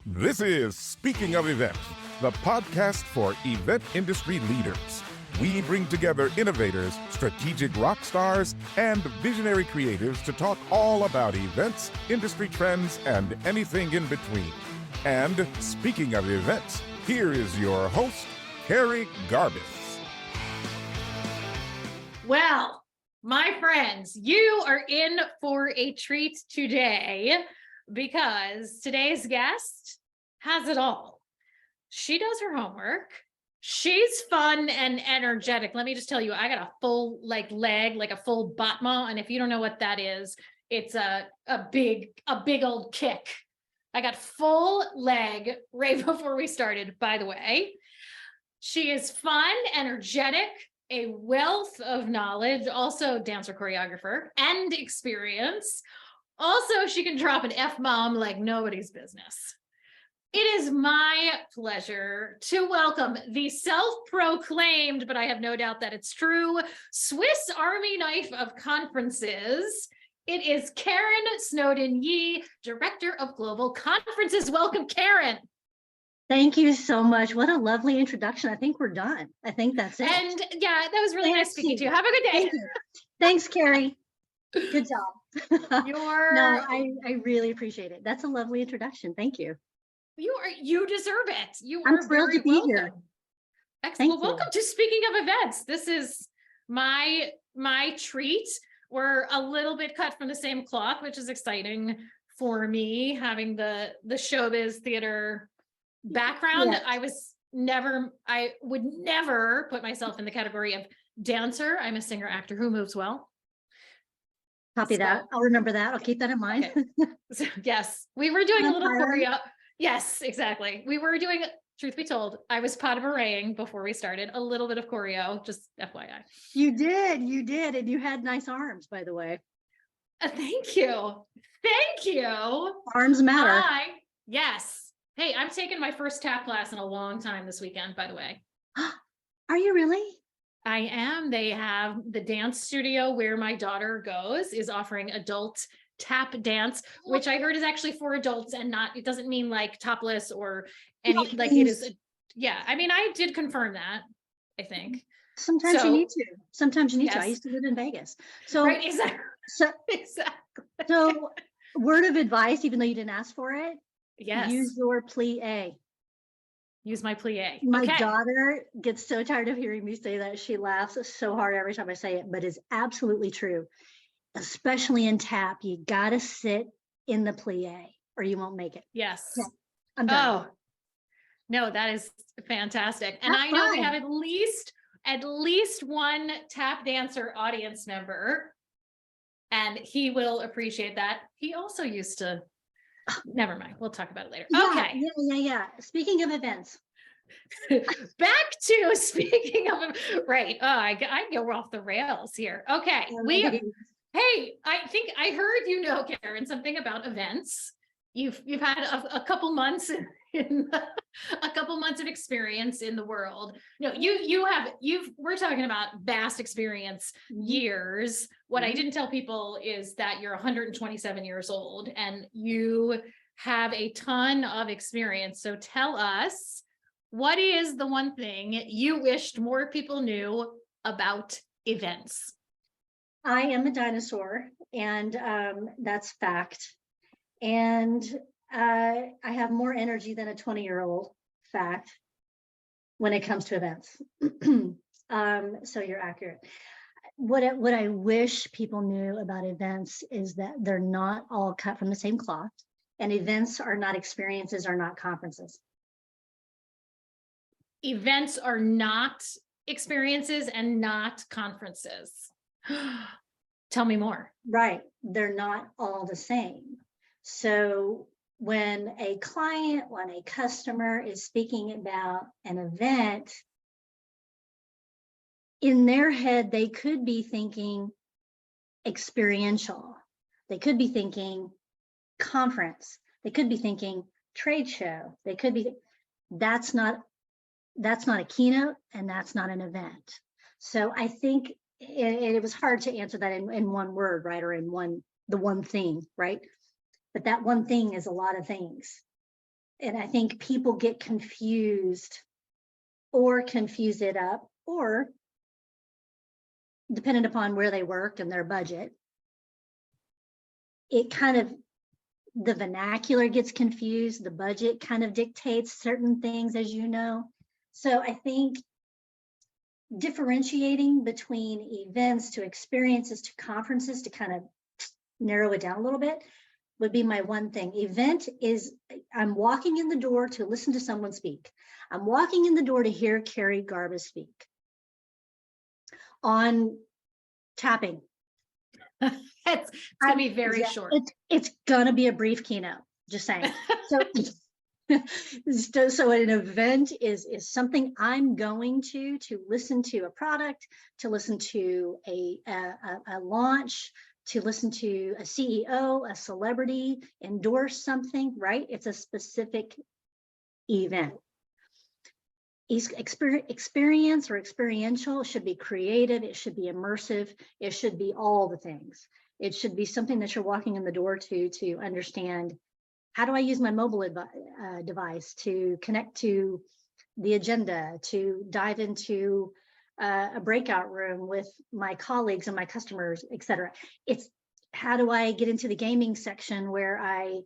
This is Speaking of Events, the podcast for event industry leaders. We bring together innovators, strategic rock stars, and visionary creatives to talk all about events, industry trends, and anything in between. And speaking of events, here is your host, Kerri Garbis. Well, my friends, you are in for a treat today because today's guest has it all. She does her homework. She's fun and energetic. Let me just tell you, I got a full leg, like a full batma. And if you don't know what that is, it's a big old kick. I got full leg right before we started, by the way. She is fun, energetic, a wealth of knowledge, also dancer, choreographer, and experience. Also, she can drop an F-bomb like nobody's business. It is my pleasure to welcome the self-proclaimed, but I have no doubt that it's true, Swiss Army knife of conferences. It is Karen Snowden-Yee, Director of Global Conferences. Welcome, Karen. Thank you so much. What a lovely introduction. I think we're done. I think that's it. And yeah, that was really nice speaking to you. Have a good day. Thank you. Thanks, Kerri. Good job. No, I really appreciate it. That's a lovely introduction. Thank you. You deserve it. I'm thrilled to be here. Excellent. Well, welcome to Speaking of Events. This is my treat. We're a little bit cut from the same cloth, which is exciting for me, having the showbiz theater background. Yes. I would never put myself in the category of dancer. I'm a singer actor who moves well. Copy that. I'll remember that. I'll keep that in mind. Okay. So, yes, we were doing a little choreo. Yes, exactly. We were doing, truth be told, I was pot bereting before we started, a little bit of choreo, just FYI. You did. And you had nice arms, by the way. Thank you. Arms matter. Yes. Hey, I'm taking my first tap class in a long time this weekend, by the way. Are you really? I am. They have the dance studio where my daughter goes is offering adult tap dance, which I heard is actually for adults and not, it doesn't mean like topless or any, like it is. I mean, I did confirm that, I think. Sometimes you need to. Sometimes you need to. I used to live in Vegas. So, right, exactly. So word of advice, even though you didn't ask for it. Yes. Use your plie. Use my plie. My daughter gets so tired of hearing me say that. She laughs so hard every time I say it, but it's absolutely true. Especially in tap, you got to sit in the plie or you won't make it. Yes. Yeah, I'm done. Oh, no, that is fantastic. And I know we have at least one tap dancer audience member, and he will appreciate that. He also used to, never mind. We'll talk about it later. Yeah, okay. Yeah. Speaking of events. Back to speaking of, right. Oh, I go off the rails here. Okay. Hey, I think I heard, Karen, something about events. You've had a couple months a couple months of experience in the world. No, we're talking about vast experience, years. What I didn't tell people is that you're 127 years old and you have a ton of experience. So tell us, what is the one thing you wished more people knew about events? I am a dinosaur, and that's fact. And I have more energy than a 20-year-old, fact, when it comes to events. So you're accurate. What I wish people knew about events is that they're not all cut from the same cloth, and events are not experiences, are not conferences. Events are not experiences and not conferences. Tell me more. Right. They're not all the same. So when a client, when a customer is speaking about an event, in their head, they could be thinking experiential. They could be thinking conference. They could be thinking trade show. They could be, that's not a keynote, and that's not an event. So I think it was hard to answer that in one word, right? Or in the one thing, right? But that one thing is a lot of things. And I think people get confused or confuse it up, or depending upon where they work and their budget, it kind of, the vernacular gets confused, the budget kind of dictates certain things, as you know. So I think differentiating between events to experiences to conferences to kind of narrow it down a little bit would be my one thing. Event is, I'm walking in the door to listen to someone speak. I'm walking in the door to hear Kerri Garbis speak on tapping. It's gonna be very short. It's gonna be a brief keynote, just saying. So an event is something I'm going to listen to a product, to listen to a launch, to listen to a CEO, a celebrity endorse something, right? It's a specific event. Experience or experiential should be creative, it should be immersive, it should be all the things. It should be something that you're walking in the door to understand, how do I use my mobile device to connect to the agenda, to dive into a breakout room with my colleagues and my customers, et cetera. It's how do I get into the gaming section where I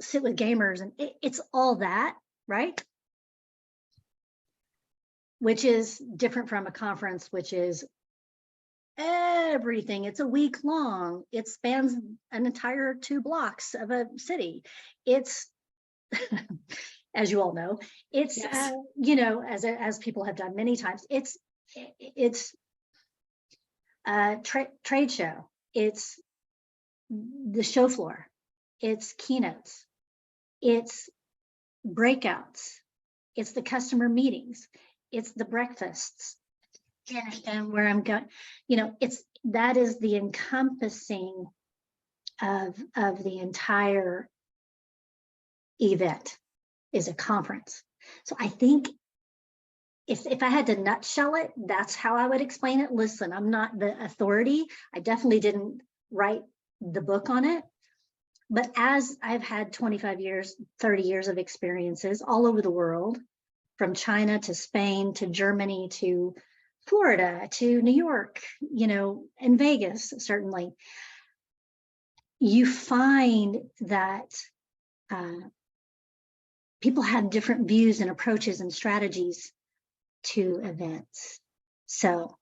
sit with gamers, and it's all that, right? Which is different from a conference, which is everything. It's a week long. It spans an entire 2 blocks of a city. It's, as you all know, it's, yes. You know, as people have done many times, it's a trade show. It's the show floor. It's keynotes. It's breakouts. It's the customer meetings. It's the breakfasts. You understand where I'm going? You know, that is the encompassing of the entire event, is a conference. So I think if I had to nutshell it, that's how I would explain it. Listen, I'm not the authority. I definitely didn't write the book on it. But as I've had 25 years, 30 years of experiences all over the world, from China to Spain to Germany to Florida to New York, you know, and Vegas, certainly, you find that people have different views and approaches and strategies to events. So,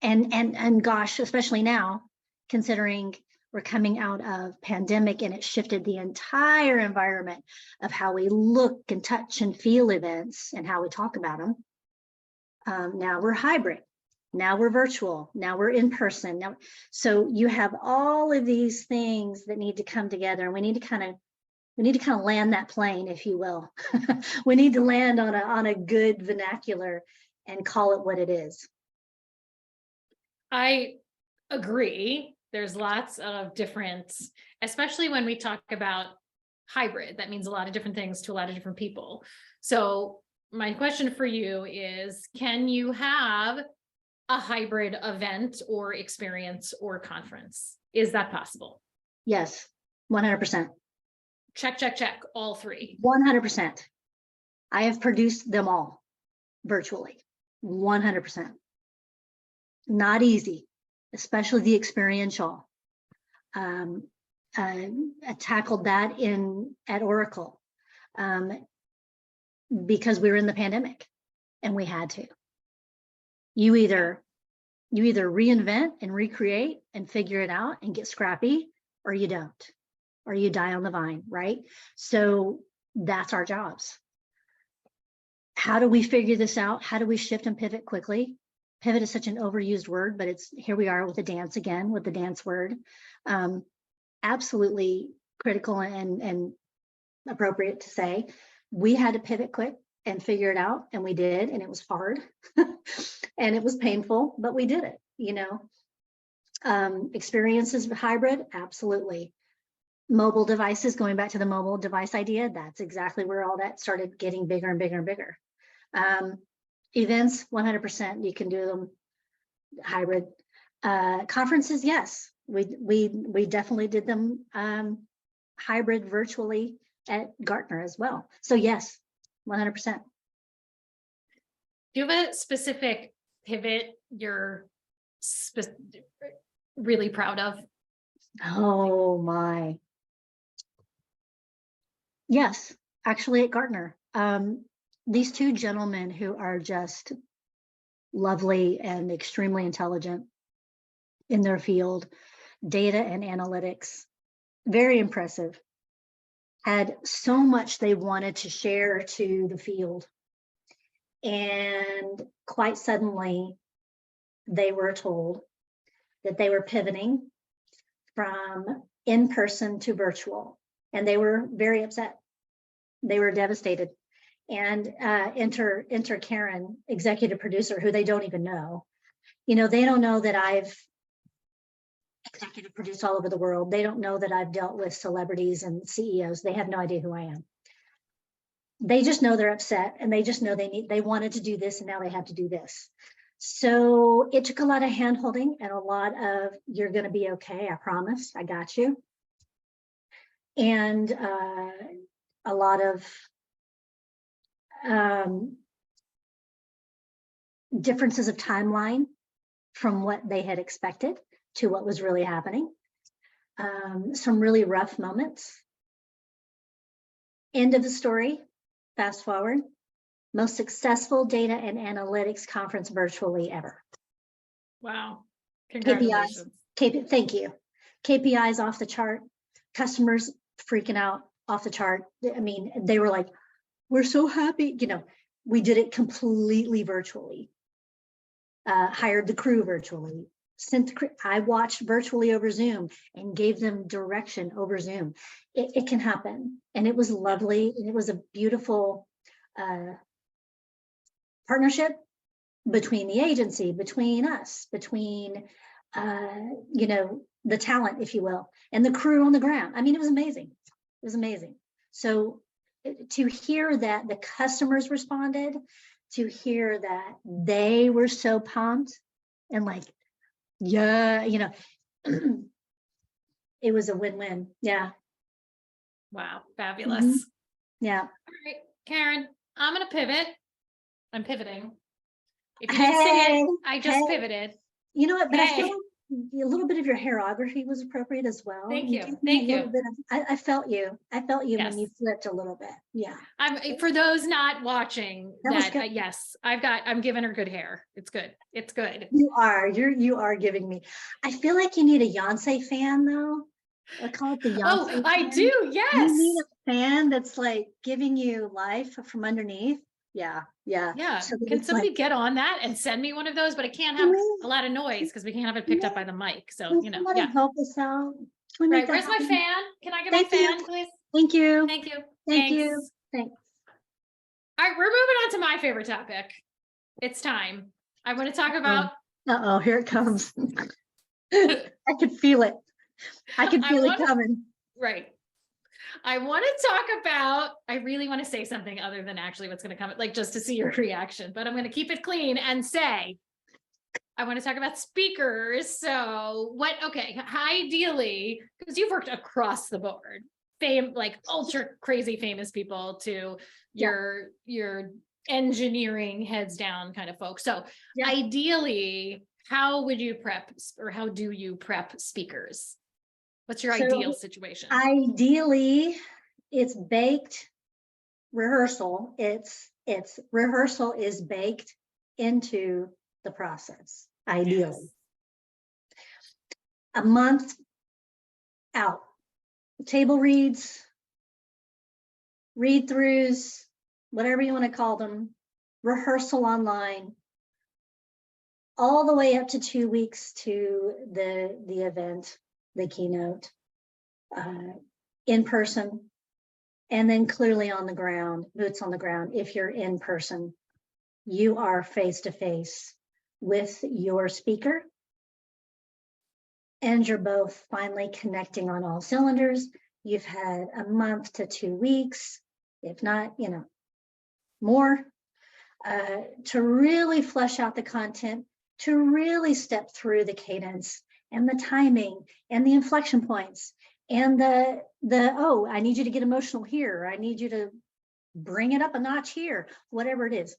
and gosh, especially now, considering we're coming out of pandemic and it shifted the entire environment of how we look and touch and feel events and how we talk about them. Now we're hybrid, now we're virtual, now we're in person. Now, so you have all of these things that need to come together, and we need to kind of land that plane, if you will. We need to land on a good vernacular and call it what it is. I agree. There's lots of different, especially when we talk about hybrid, that means a lot of different things to a lot of different people. So my question for you is, can you have a hybrid event or experience or conference? Is that possible? Yes, 100%. Check, check, check, all 3. 100%. I have produced them all virtually, 100%. Not easy, especially the experiential. I tackled that at Oracle because we were in the pandemic and we had to. You either reinvent and recreate and figure it out and get scrappy, or you don't, or you die on the vine, right? So that's our jobs. How do we figure this out? How do we shift and pivot quickly? Pivot is such an overused word, but here we are with the dance again, with the dance word. Absolutely critical and appropriate to say. We had to pivot quick and figure it out, and we did, and it was hard and it was painful, but we did it, you know. Experiences hybrid, absolutely. Mobile devices, going back to the mobile device idea, that's exactly where all that started getting bigger and bigger and bigger. Events, 100%, you can do them hybrid. Conferences, yes, we definitely did them hybrid virtually at Gartner as well. So yes, 100%. Do you have a specific pivot you're really proud of? Oh my. Yes, actually at Gartner. These two gentlemen who are just lovely and extremely intelligent in their field, data and analytics, very impressive, had so much they wanted to share to the field. And quite suddenly, they were told that they were pivoting from in-person to virtual, and they were very upset. They were devastated. And enter Karen, executive producer, who they don't even know. You know, they don't know that I've executive produced all over the world. They don't know that I've dealt with celebrities and CEOs. They have no idea who I am. They just know they're upset, and they just know they wanted to do this, and now they have to do this. So it took a lot of hand holding and a lot of, you're going to be okay. I promise. I got you. And a lot of differences of timeline from what they had expected to what was really happening. Some really rough moments. End of the story. Fast forward. Most successful data and analytics conference virtually ever. Wow. Congratulations. Thank you. KPIs off the chart. Customers freaking out off the chart. I mean, they were like, we're so happy. You know, we did it completely virtually. Hired the crew virtually. I watched virtually over Zoom and gave them direction over Zoom. It can happen. And it was lovely. And it was a beautiful partnership between the agency, between us, between, you know, the talent, if you will, and the crew on the ground. I mean, it was amazing. It was amazing. So to hear that the customers responded, to hear that they were so pumped and like, yeah, you know, it was a win-win. Yeah. Wow. Fabulous. Mm-hmm. Yeah. All right, Karen, I'm going to pivot. I'm pivoting. If you didn't see it, I just pivoted. You know what? But I feel like a little bit of your hairography was appropriate as well. Thank you. Thank you. I felt you. I felt you when you flipped a little bit. Yeah. For those not watching that yes, I'm giving her good hair. It's good. It's good. You are giving me. I feel like you need a Beyonce fan though. I call it the Beyonce. Oh, fan. I do. Yes. You need a fan that's like giving you life from underneath. Yeah. So can somebody get on that and send me one of those? But it can't have a lot of noise because we can't have it picked up by the mic. So, you know, help us out. Right. Where's my fan? Can I get my fan, please? Thank you. Thank you. Thank you. Thanks. All right, we're moving on to my favorite topic. It's time. I want to talk about. Uh-oh, here it comes. I could feel it. I could feel it coming. Right. I want to talk about, I really want to say something other than actually what's going to come, like just to see your reaction, but I'm going to keep it clean and say, I want to talk about speakers. So ideally, because you've worked across the board, like ultra crazy famous people to your engineering heads down kind of folks. So ideally, how would you prep, or how do you prep speakers? What's your ideal situation? Ideally, it's baked rehearsal. It's rehearsal is baked into the process. Ideally, a month out, table reads, read-throughs, whatever you want to call them, rehearsal online, all the way up to 2 weeks to the event, the keynote, in person, and then clearly on the ground, boots on the ground. If you're in person, you are face to face with your speaker, and you're both finally connecting on all cylinders. You've had a month to 2 weeks, if not, you know, more, to really flesh out the content, to really step through the cadence and the timing and the inflection points And oh, I need you to get emotional here. I need you to bring it up a notch here, whatever it is,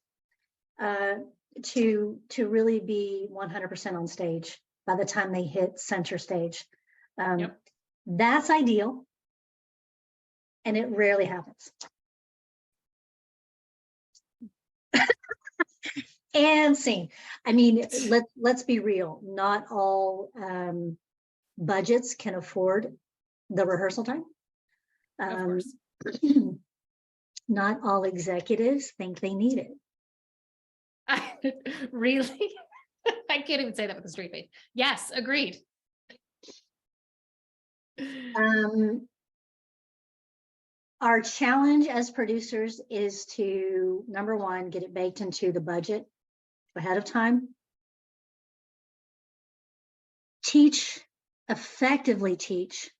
to really be 100% on stage by the time they hit center stage. Yep. That's ideal, and it rarely happens. And scene. I mean, let's be real. Not all budgets can afford the rehearsal time. Of course. Not all executives think they need it. Really? I can't even say that with a straight face. Yes, agreed. Our challenge as producers is to, number one, get it baked into the budget ahead of time. Effectively teach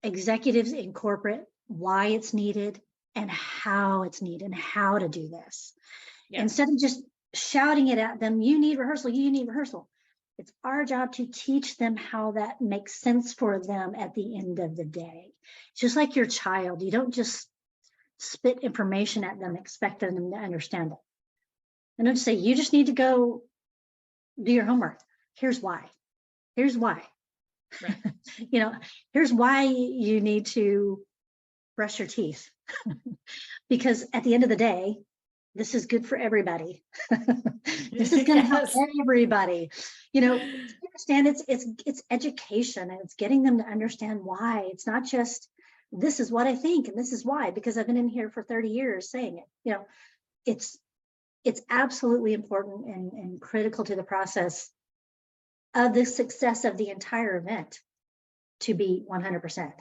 executives in corporate why it's needed and how it's needed and how to do this. Yeah. Instead of just shouting it at them, you need rehearsal, you need rehearsal. It's our job to teach them how that makes sense for them at the end of the day. Just like your child, you don't just spit information at them, expecting them to understand it. And don't say, you just need to go do your homework. Here's why. Here's why. Right. You know, here's why you need to brush your teeth. Because at the end of the day, this is good for everybody. This is going to help everybody. You know, understand it's education, and it's getting them to understand why. It's not just, this is what I think and this is why, because I've been in here for 30 years saying it. You know, it's absolutely important and critical to the process of the success of the entire event to be 100%.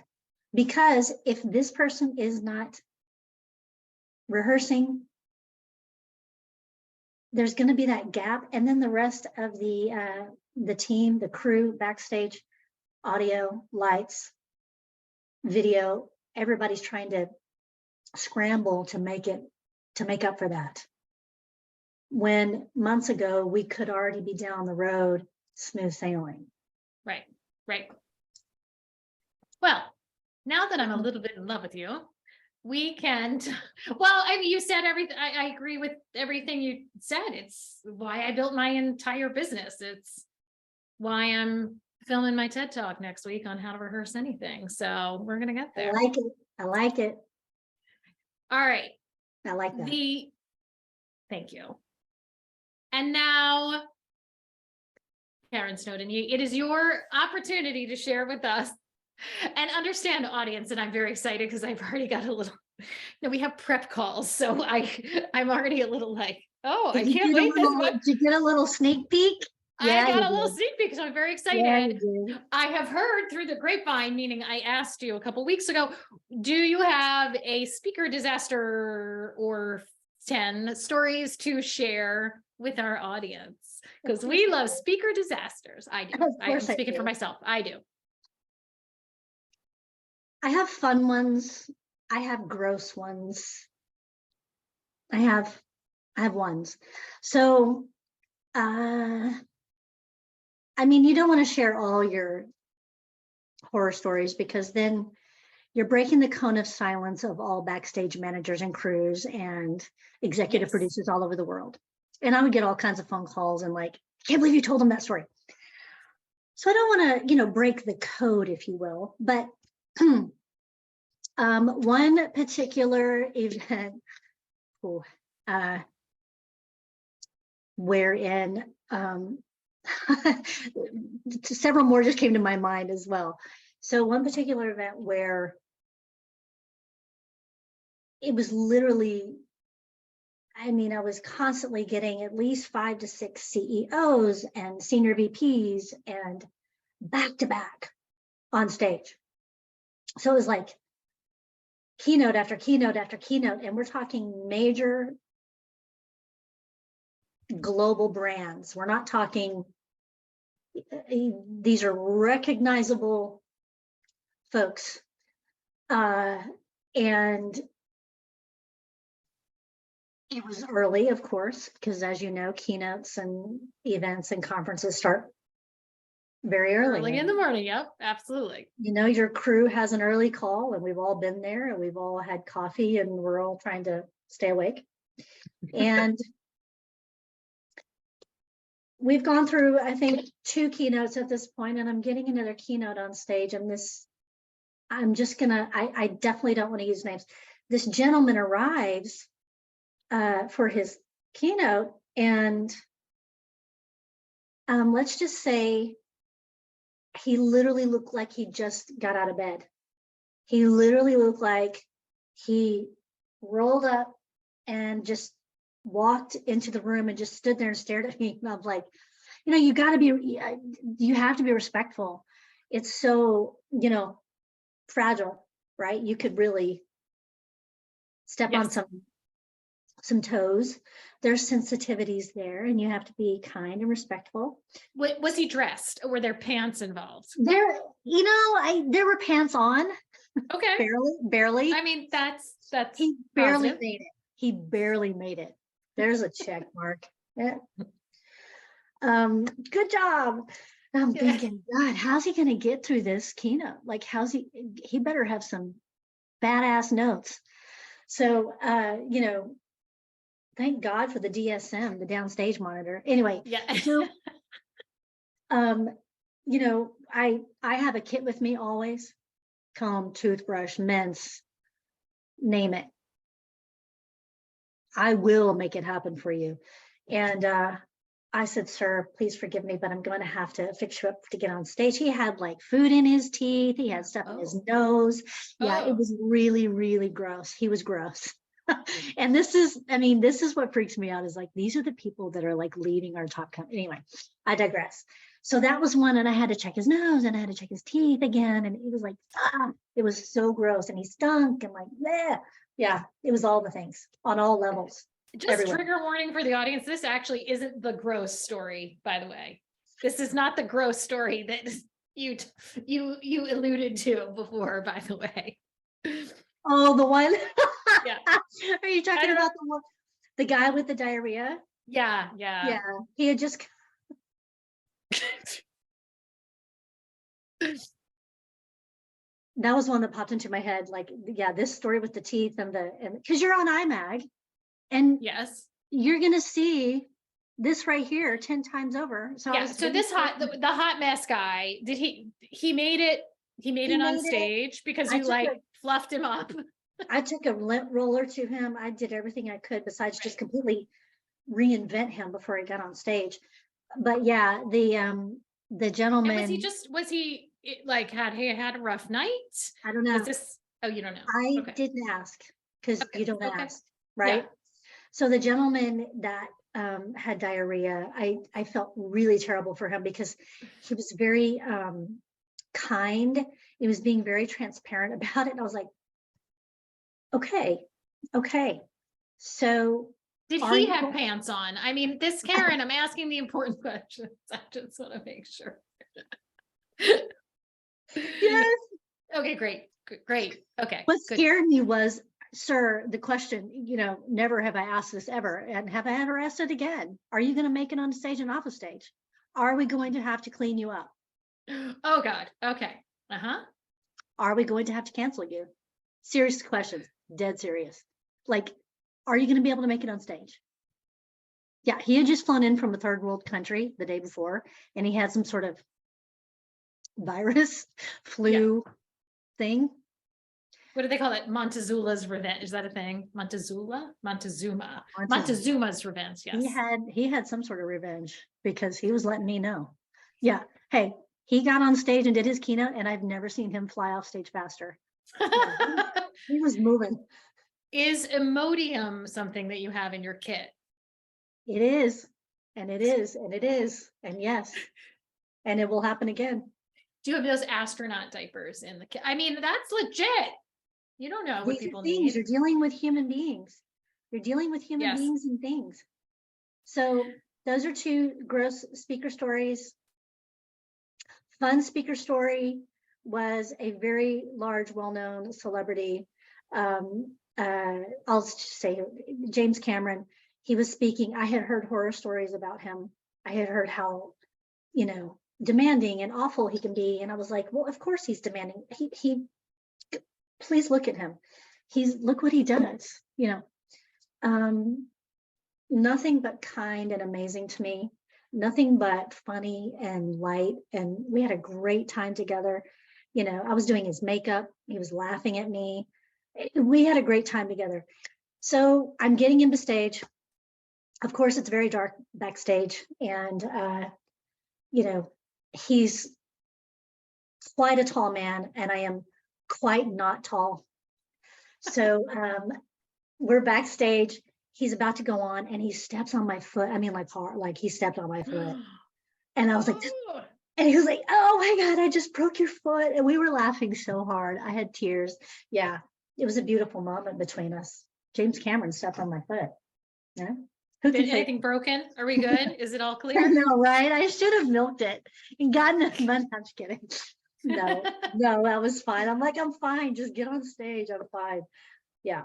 Because if this person is not rehearsing, there's going to be that gap, and then the rest of the team, the crew, backstage, audio, lights, video, everybody's trying to scramble to make up for that. When months ago we could already be down the road, smooth sailing. Right, right. Well, now that I'm a little bit in love with you, we can, well, I mean, you said everything. I agree with everything you said. It's why I built my entire business. It's why I'm filming my TED Talk next week on how to rehearse anything. So we're going to get there. I like it. I like it. All right. I like that. Thank you. And now, Karen Snowden, it is your opportunity to share with us and understand, audience, and I'm very excited because I've already got a little, we have prep calls, so I'm already a little like, oh, I can't wait this much. Did you get a little sneak peek? Yeah, I got a little sneak peek, so I'm very excited. Yeah, I have heard through the grapevine, meaning I asked you a couple weeks ago, do you have a speaker disaster or 10 stories to share with our audience? Because we love speaker disasters. I do. I'm speaking for myself. I do. I have fun ones. I have gross ones. I have ones. So, I mean, you don't want to share all your horror stories, because then you're breaking the cone of silence of all backstage managers and crews and executive producers all over the world. And I would get all kinds of phone calls and like, I can't believe you told them that story. So I don't want to, break the code, if you will, but one particular event wherein several more just came to my mind as well. So one particular event where it was literally, I mean, I was constantly getting at least 5 to 6 CEOs and senior VPs and back to back on stage. So it was like keynote after keynote after keynote, and we're talking major global brands. We're not talking, these are recognizable folks. And it was early, of course, because as you know, keynotes and events and conferences start very Early in the morning. Yep, absolutely. You know, your crew has an early call, and we've all been there, and we've all had coffee, and we're all trying to stay awake. And we've gone through, I think, 2 keynotes at this point, and I'm getting another keynote on stage. And I'm just gonna, I definitely don't want to use names. This gentleman arrives for his keynote, and let's just say he literally looked like he just got out of bed. He literally looked like he rolled up and just walked into the room and just stood there and stared at me. And I'm like, you know, you have to be respectful. It's so, you know, fragile, right? You could really step on some toes. There's sensitivities there, and you have to be kind and respectful. Was he dressed, or were there pants involved? There, you know, there were pants on. Okay. Barely. I mean, that's he barely positive. made it. He barely made it. There's a check mark. Yeah. Good job. I'm thinking, God, how's he gonna get through this keynote? Like, he better have some badass notes. So you know, thank God for the DSM, the downstage monitor. Anyway, yeah. So you know, I have a kit with me always. Comb, toothbrush, mints, name it. I will make it happen for you. And I said, sir, please forgive me, but I'm going to have to fix you up to get on stage. He had like food in his teeth. He had stuff in his nose. Yeah, it was really, really gross. He was gross. And this is what freaks me out, is like, these are the people that are like leading our top company. Anyway, I digress. So that was one, and I had to check his nose, and I had to check his teeth again. And it was like, it was so gross, and he stunk, and like, yeah, it was all the things on all levels. Just everywhere. Trigger warning for the audience. This actually isn't the gross story, by the way. This is not the gross story that you alluded to before, by the way. Oh, the one. Yeah. Are you talking about the guy with the diarrhea? Yeah. He had just. That was one that popped into my head. Like, yeah, this story with the teeth and because you're on IMAG, and yes, you're gonna see this right here 10 times over. So yeah. So this the hot mess guy, did he made it? He made it on stage because you fluffed him up. I took a lint roller to him. I did everything I could besides just completely reinvent him before he got on stage. But yeah, the gentleman. And was he like had a rough night? I don't know. You don't know. I didn't ask, because you don't ask, right? Yeah. So the gentleman that had diarrhea, I felt really terrible for him, because he was very kind. He was being very transparent about it. And I was like, okay. So did he have pants on? I mean, this Karen, I'm asking the important questions. I just want to make sure. Yes. Okay, great. Okay. What scared me was, sir, the question, you know, never have I asked this ever, and have I ever asked it again? Are you going to make it on stage and off of stage? Are we going to have to clean you up? Oh God. Okay. Are we going to have to cancel you? Serious questions, dead serious. Like, are you going to be able to make it on stage? Yeah, he had just flown in from a third world country the day before, and he had some sort of virus, flu thing. What do they call it? Montezuma's revenge. Is that a thing? Montezuma's revenge. Yes. He had some sort of revenge, because he was letting me know. Yeah. Hey, he got on stage and did his keynote, and I've never seen him fly off stage faster. He was moving. Is Imodium something that you have in your kit? It is, and it is, and it is, and yes, and it will happen again. Do you have those astronaut diapers in the kit? I mean, that's legit. You don't know what people need. You're dealing with human beings. You're dealing with human beings and things. So those are 2 gross speaker stories. Fun speaker story was a very large, well-known celebrity. I'll just say James Cameron. He was speaking. I had heard horror stories about him. I had heard how, you know, demanding and awful he can be. And I was like, well, of course he's demanding. He please look at him. Look what he does, nothing but kind and amazing to me, nothing but funny and light. And we had a great time together. I was doing his makeup. He was laughing at me. We had a great time together. So I'm getting him to stage. Of course, it's very dark backstage. And, he's quite a tall man, and I am quite not tall. So we're backstage. He's about to go on, and he steps on my foot. I mean, like hard, like he stepped on my foot. And I was like, and he was like, oh my God, I just broke your foot. And we were laughing so hard. I had tears. Yeah, it was a beautiful moment between us. James Cameron stepped on my foot. Yeah. Did anything broken? Are we good? Is it all clear? No, right? I should have milked it and gotten it. I'm just kidding. No, that was fine. I'm like, I'm fine. Just get on stage. I'm fine. Yeah.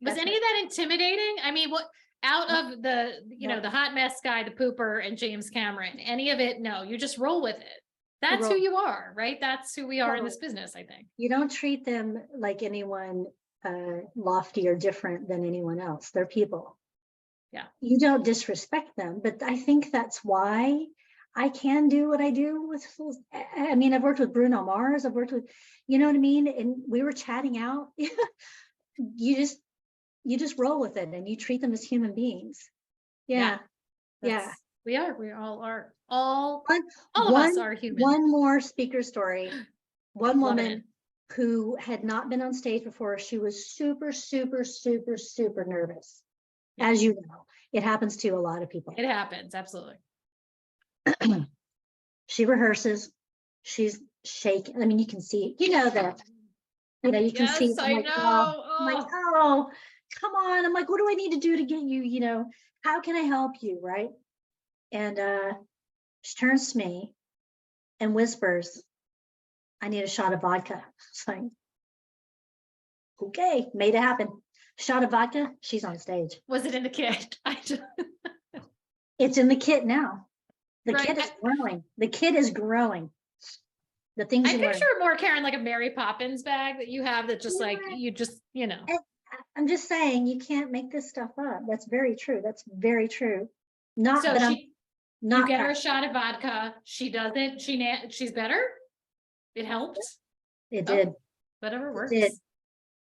Was any of that intimidating? I mean, what out of the, the hot mess guy, the pooper, and James Cameron, any of it? No, you just roll with it. That's who you are, right? That's who we are in this business, I think. You don't treat them like anyone lofty or different than anyone else. They're people. Yeah. You don't disrespect them, but I think that's why I can do what I do with, I mean, I've worked with Bruno Mars, I've worked with, you know what I mean? And we were chatting out. You just roll with it and you treat them as human beings. Yeah. We all are. All of us are human. One more speaker story. One woman who had not been on stage before, she was super, super, super, super nervous. As you know, it happens to a lot of people. It happens, absolutely. She rehearses. She's shaking. I mean, you can see, that. You can see. I know. I'm like, oh, come on. I'm like, what do I need to do to get you? How can I help you, right? And she turns to me and whispers, I need a shot of vodka. It's like, okay, made it happen. Shot of vodka, she's on stage. Was it in the kit? It's in the kit now. The Right. kit is growing. The kit is growing. The things I you learn. picture more, Karen, like a Mary Poppins bag that you have that just like, you just, I'm just saying, you can't make this stuff up. That's very true. That's very true. Not So that you get her a shot of vodka. She doesn't, she's better. It helps. It did. Whatever works. It did.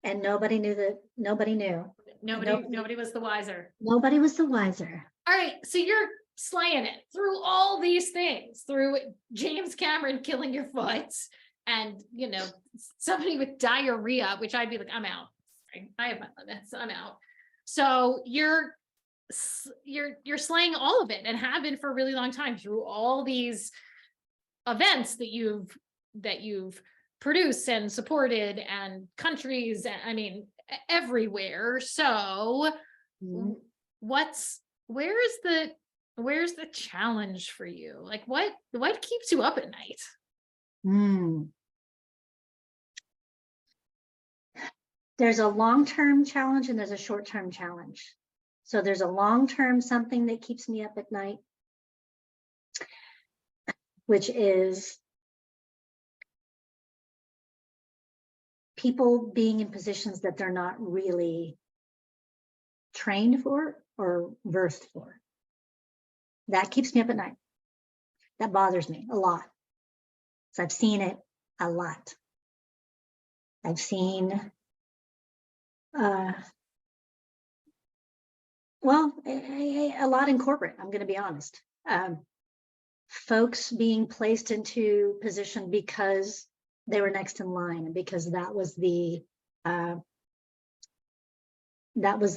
And nobody knew that. Nobody knew. Nobody was the wiser. Nobody was the wiser. All right. So you're slaying it through all these things, through James Cameron killing your foot and, somebody with diarrhea, which I'd be like, I'm out. I have my limits. I'm out. So you're slaying all of it and have been for a really long time through all these events that you've produced and supported and countries, I mean, everywhere. So where's the challenge for you? Like what keeps you up at night? There's a long-term challenge and there's a short-term challenge. So there's a long-term something that keeps me up at night, which is people being in positions that they're not really trained for or versed for. That keeps me up at night. That bothers me a lot. So I've seen it a lot. I've seen, a lot in corporate, I'm going to be honest. Folks being placed into position because they were next in line and because that was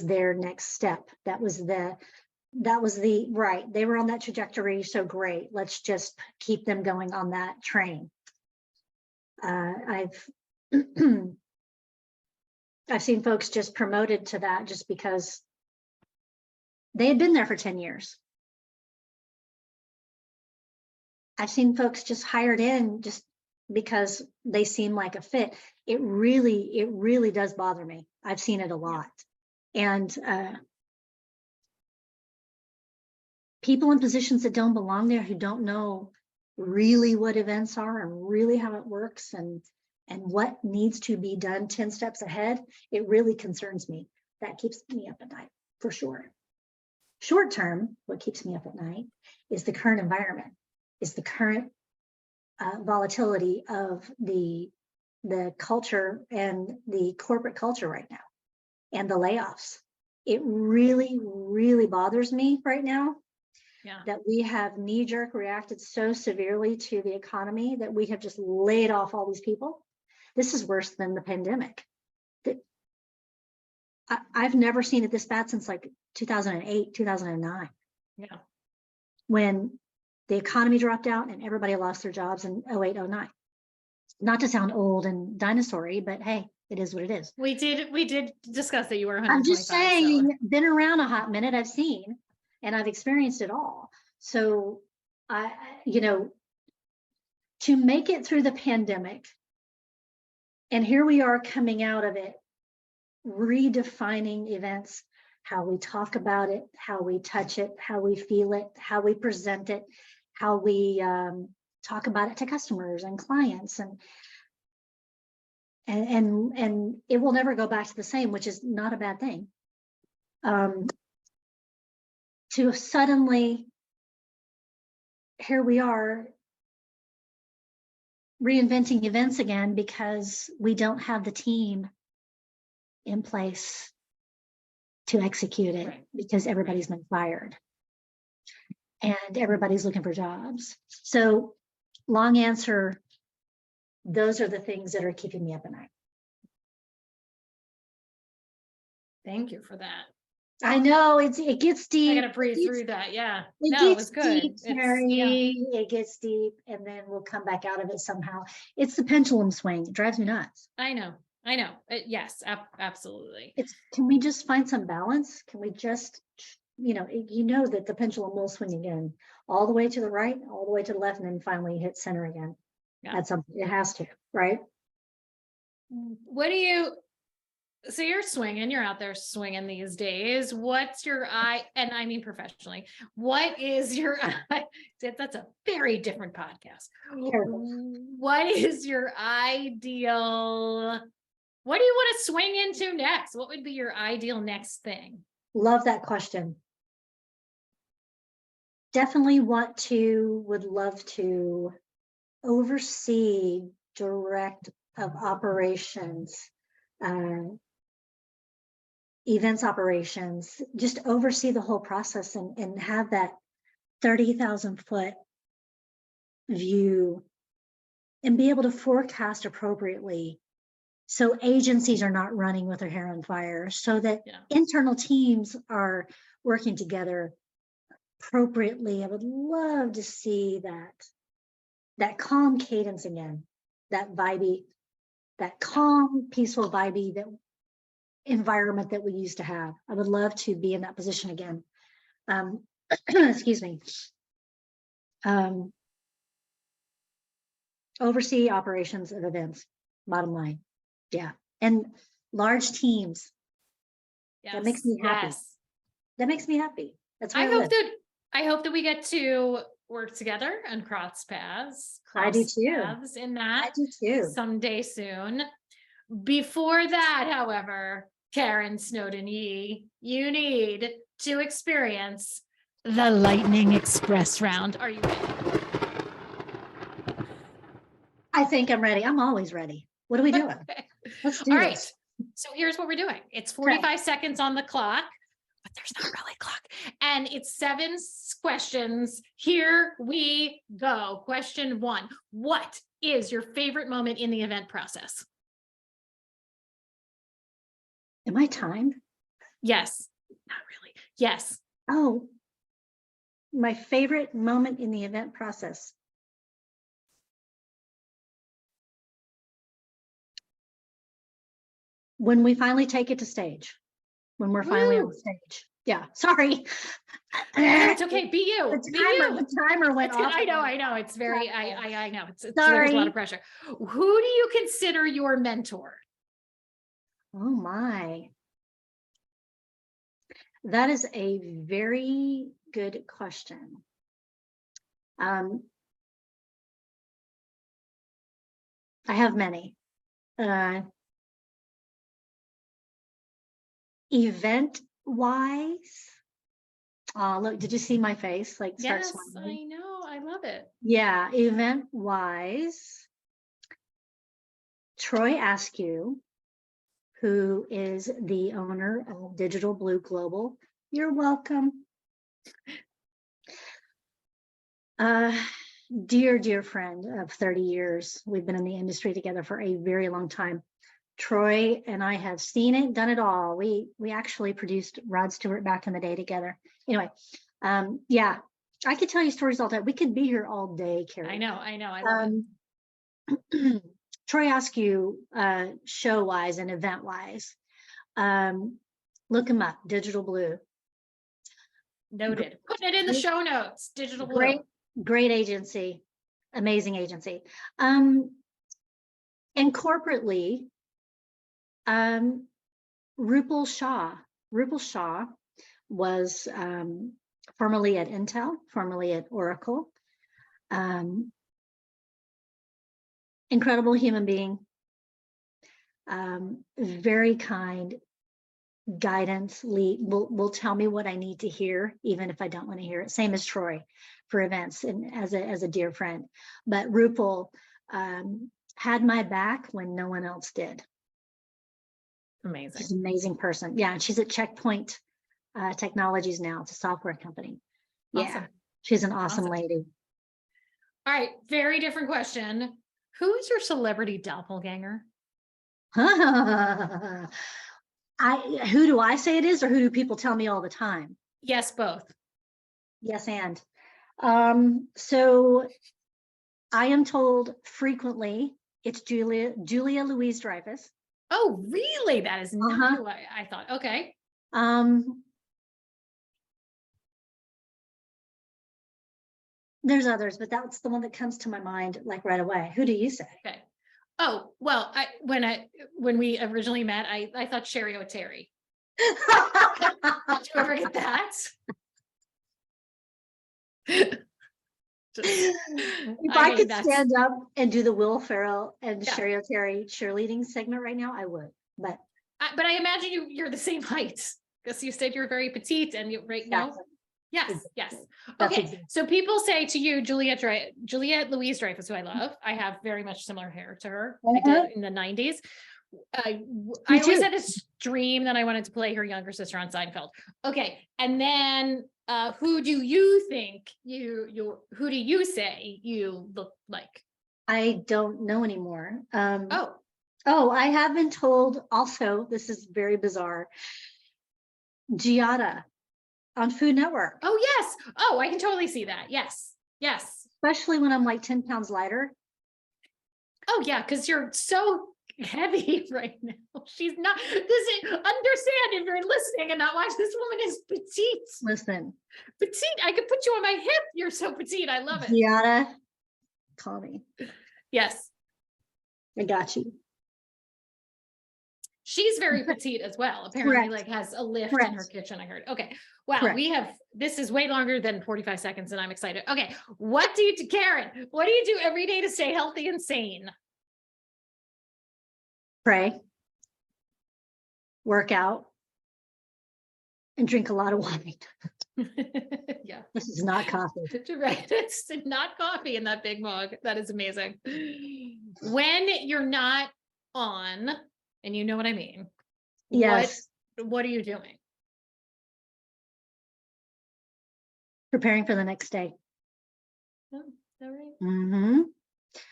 their next step. That was the right. They were on that trajectory. So great. Let's just keep them going on that train. I've seen folks just promoted to that just because they had been there for 10 years. I've seen folks just hired in just because they seem like a fit. It really does bother me. I've seen it a lot. And people in positions that don't belong there, who don't know really what events are and really how it works and what needs to be done 10 steps ahead, it really concerns me. That keeps me up at night for sure. Short term, what keeps me up at night is the current environment, is the current volatility of the culture and the corporate culture right now, and the layoffs. It really, really bothers me right now that we have knee-jerk reacted so severely to the economy that we have just laid off all these people. This is worse than the pandemic. I've never seen it this bad since like 2008, 2009. Yeah. When the economy dropped out and everybody lost their jobs in 08, 09. Not to sound old and dinosaur-y, but hey, it is what it is. We did discuss that you were 125. I'm just saying, been around a hot minute, I've seen, and I've experienced it all. So to make it through the pandemic, and here we are coming out of it, redefining events, how we talk about it, how we touch it, how we feel it, how we present it, how we talk about it to customers and clients, and it will never go back to the same, which is not a bad thing. To suddenly, here we are reinventing events again because we don't have the team in place to execute it, because everybody's been fired and everybody's looking for jobs. So long answer, those are the things that are keeping me up at night. Thank you for that. I know it gets deep. I gotta breathe through that. Yeah. It was good. Deep, Kerri. It gets deep, and then we'll come back out of it somehow. It's the pendulum swing. It drives me nuts. I know. Yes, absolutely. Can we just find some balance? Can we just, that the pendulum will swing again, all the way to the right, all the way to the left, and then finally hit center again. Yeah. That's something it has to, right? So you're swinging, you're out there swinging these days. What's your and I mean professionally, what is your that's a very different podcast. What is your ideal, what do you want to swing into next? What would be your ideal next thing? Love that question. Definitely would love to oversee direct of operations, events operations, just oversee the whole process and have that 30,000 foot view and be able to forecast appropriately, so agencies are not running with their hair on fire, so that internal teams are working together appropriately. I would love to see that calm cadence again, that vibey, that calm, peaceful vibey, that environment that we used to have. I would love to be in that position again. Excuse me. Oversee operations of events, bottom line. Yeah. And large teams. Yes. That makes me happy. Yes. That makes me happy. That's why I hope that we get to work together and cross paths. I do too. Paths in that. I do too. Someday soon. Before that, however, Karen Snowden Yee, you need to experience the Lightning Express round. Are you ready? I think I'm ready. I'm always ready. What are we doing? Let's do All this. right. So here's what we're doing. It's 45 seconds on the clock, but there's not really a clock. And it's 7 questions. Here we go. Question 1. What is your favorite moment in the event process? Am I timed? Yes. Not really. Yes. Oh, my favorite moment in the event process. When we finally take it to stage. When we're finally on stage. Yeah, sorry. It's okay. Be you. The timer went off. I know. It's very, I know. There's a lot of pressure. Who do you consider your mentor? Oh my. That is a very good question. I have many. Event wise, look, did you see my face? Like, start Yes, smiling. I know. I love it. Yeah, event wise, Troy Askew, who is the owner of Digital Blue Global. You're welcome. Dear friend of 30 years. We've been in the industry together for a very long time. Troy and I have seen it, done it all. We actually produced Rod Stewart back in the day together. Anyway, yeah, I could tell you stories all day. We could be here all day, Kerri. I know. I love it. Troy Askew, show wise and event wise, look him up, Digital Blue. Noted. Putting it in the show notes. Digital Blue. Great agency, amazing agency. And corporately, Rupal Shah was formerly at Intel, formerly at Oracle. Incredible human being, very kind, guidance, lead, will tell me what I need to hear, even if I don't want to hear it. Same as Troy for events and as a dear friend. But Rupal had my back when no one else did. Amazing. She's an amazing person. Yeah, she's at Checkpoint Technologies now. It's a software company. Yeah, awesome. She's an awesome lady. All right, very different question. Who is your celebrity doppelganger? Who do I say it is, or who do people tell me all the time? Yes, both. Yes, and so I am told frequently it's Julia Louis-Dreyfus. Oh, really? That is not who I thought. Okay. There's others, but that's the one that comes to my mind like right away. Who do you say? Okay. Oh, well, when we originally met, I thought Sherry O'Terry. Did you ever get that? If I could stand up and do the Will Ferrell and Sherry O'Terry cheerleading segment right now, I would. But I imagine you're the same height, because you said you're very petite and you right now. Yes. Okay, so people say to you, Juliette Louis-Dreyfus, who I love. I have very much similar hair to her. I did in the 90s. I always had this dream that I wanted to play her younger sister on Seinfeld. Okay, and then who do you think who do you say you look like? I don't know anymore. I have been told also, this is very bizarre, Giada on Food Network. Oh, yes. Oh, I can totally see that. Yes. Especially when I'm like 10 pounds lighter. Oh, yeah, because you're so heavy right now. She's not, understand if you're listening and not watching, this woman is petite. Listen. Petite, I could put you on my hip. You're so petite. I love it. Giada, call me. Yes. I got you. She's very petite as well. Apparently, like has a lift in her kitchen, I heard. Okay. Wow. This is way longer than 45 seconds and I'm excited. Okay. What do you do, Karen? What do you do every day to stay healthy and sane? Pray, work out, and drink a lot of wine. Yeah. This is not coffee. Right. It's not coffee in that big mug. That is amazing. When you're not on, and you know what I mean. Yes. What are you doing? Preparing for the next day. Oh, is that right? Mm-hmm.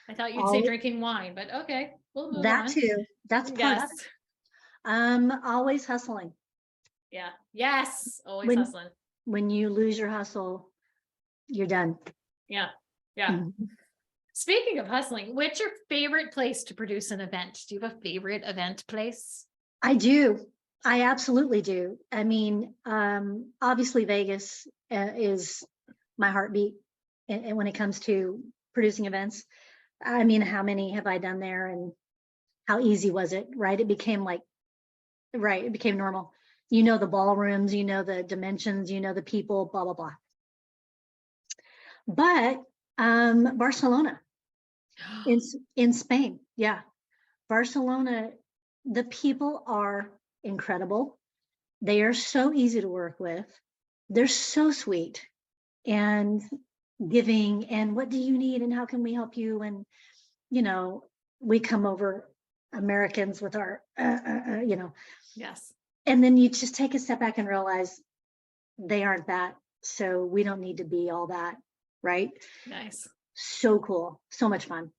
I thought you'd say drinking wine, but okay. We'll move that on. Too. That's part of it. Always hustling. Yeah. Yes. Always hustling. When you lose your hustle, you're done. Yeah. Mm-hmm. Speaking of hustling, what's your favorite place to produce an event? Do you have a favorite event place? I do. I absolutely do. I mean, obviously Vegas is my heartbeat and when it comes to producing events. I mean, how many have I done there and how easy was it, right? It became it became normal. You know the ballrooms, you know the dimensions, you know the people, blah, blah, blah. But Barcelona. in Spain. Yeah. Barcelona, the people are incredible. They are so easy to work with. They're so sweet and giving. And what do you need? And how can we help you? And, we come over Americans with our, Yes. and then you just take a step back and realize they aren't that. So we don't need to be all that. Right. Nice. So cool. So much fun.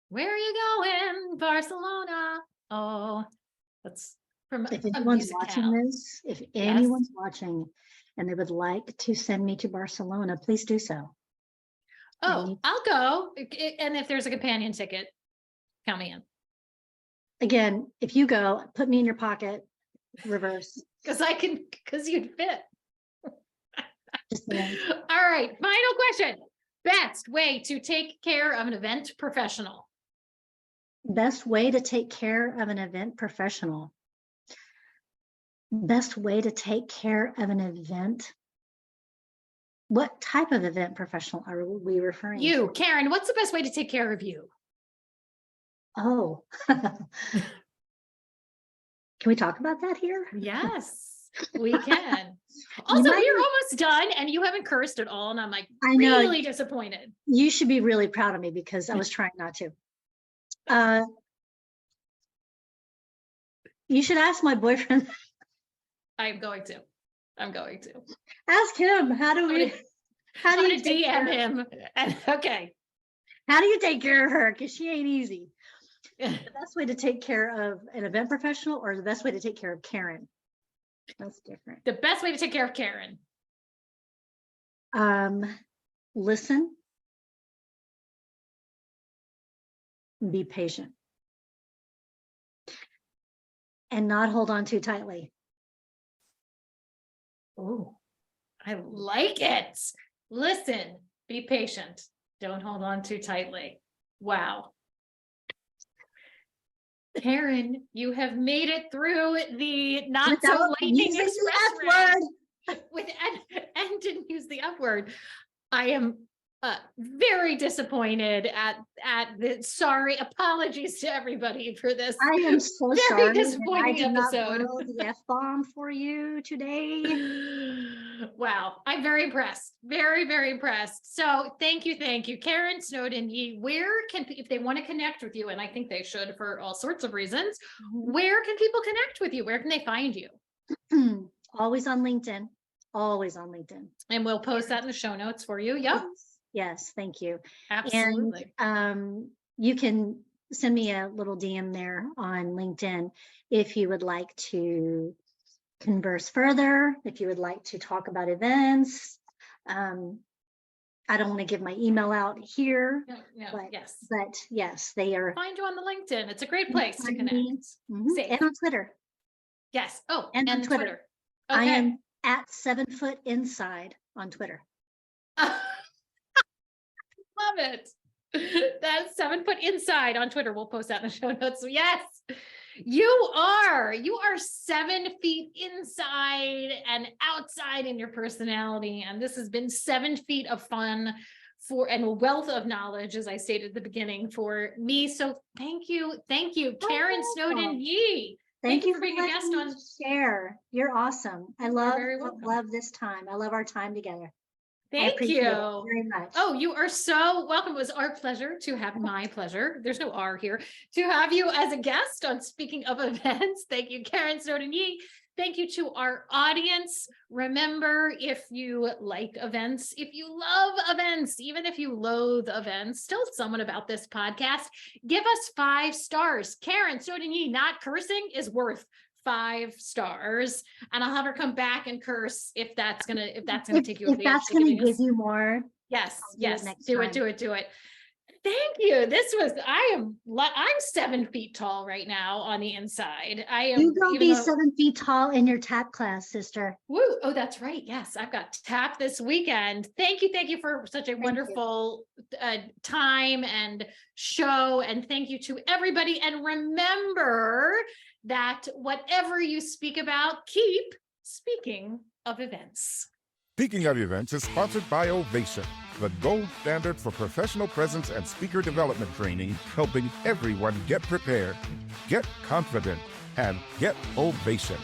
Where are you going? Barcelona. Oh, that's from If a anyone's musical. watching this, if anyone's watching and they would like to send me to Barcelona, please do so. Oh, I'll go. And if there's a companion ticket, count me in. Again, if you go, put me in your pocket, reverse. Because you'd fit. Just saying. All right, final question. Best way to take care of an event professional. Best way to take care of an event professional. Best way to take care of an event. What type of event professional are we referring You, to? Karen, what's the best way to take care of you? Oh. Can we talk about that here? Yes, we can. Also, you're almost done and you haven't cursed at all. And I'm like, really disappointed. You should be really proud of me because I was trying not to. You should ask my boyfriend. I'm going to. Ask him. How do you DM him? And okay. How do you take care of her? Because she ain't easy. The best way to take care of an event professional or the best way to take care of Karen? That's different. The best way to take care of Karen. Listen. Be patient. And not hold on too tightly. Oh, I like it. Listen, be patient. Don't hold on too tightly. Wow. Karen, you have made it through the not so lightning express and didn't use the F word. I am very disappointed at the apologies to everybody for this. I am so very sorry. disappointing I did episode. not blow the F-bomb for you today. Wow, I'm very impressed. Very, very impressed. So thank you, Karen Snowden. Where can, if they want to connect with you, and I think they should for all sorts of reasons, where can people connect with you? Where can they find you? Always on LinkedIn. Always on LinkedIn. And we'll post that in the show notes for you. Yep. Yes, thank you. Absolutely. And you can send me a little DM there on LinkedIn if you would like to converse further, if you would like to talk about events. I don't want to give my email out here. But yes, they are. Find you on the LinkedIn. It's a great place to connect. And on Twitter. Yes. Oh, and on Twitter. Okay. I am at 7 foot inside on Twitter. Love it. That's 7 foot inside on Twitter. We'll post that in the show notes. So yes, you are 7 feet inside and outside in your personality. And this has been 7 feet of fun and a wealth of knowledge, as I stated at the beginning, for me. So thank you. Karen Snowden Yee. Thank you for being a guest on Share. You're awesome. I love this time. I love our time together. Thank you very much. Oh, you are so welcome. It was our pleasure to have my pleasure. There's no R here to have you as a guest on Speaking of Events. Thank you, Karen Snowden Yee. Thank you to our audience. Remember, if you like events, if you love events, even if you loathe events, tell someone about this podcast. Give us 5 stars. Karen Snowden Yee, not cursing, is worth 5 stars, and I'll have her come back and curse if that's gonna take you. If that's gonna give you more. Yes. Do it. Thank you. I'm 7 feet tall right now on the inside. I am. You gonna be 7 feet tall in your tap class, sister. Woo! Oh, that's right. Yes, I've got tap this weekend. Thank you for such a wonderful time and show, and thank you to everybody. And remember that whatever you speak about, keep speaking of events. Speaking of Events is sponsored by Ovation, the gold standard for professional presence and speaker development training, helping everyone get prepared, get confident, and get ovation.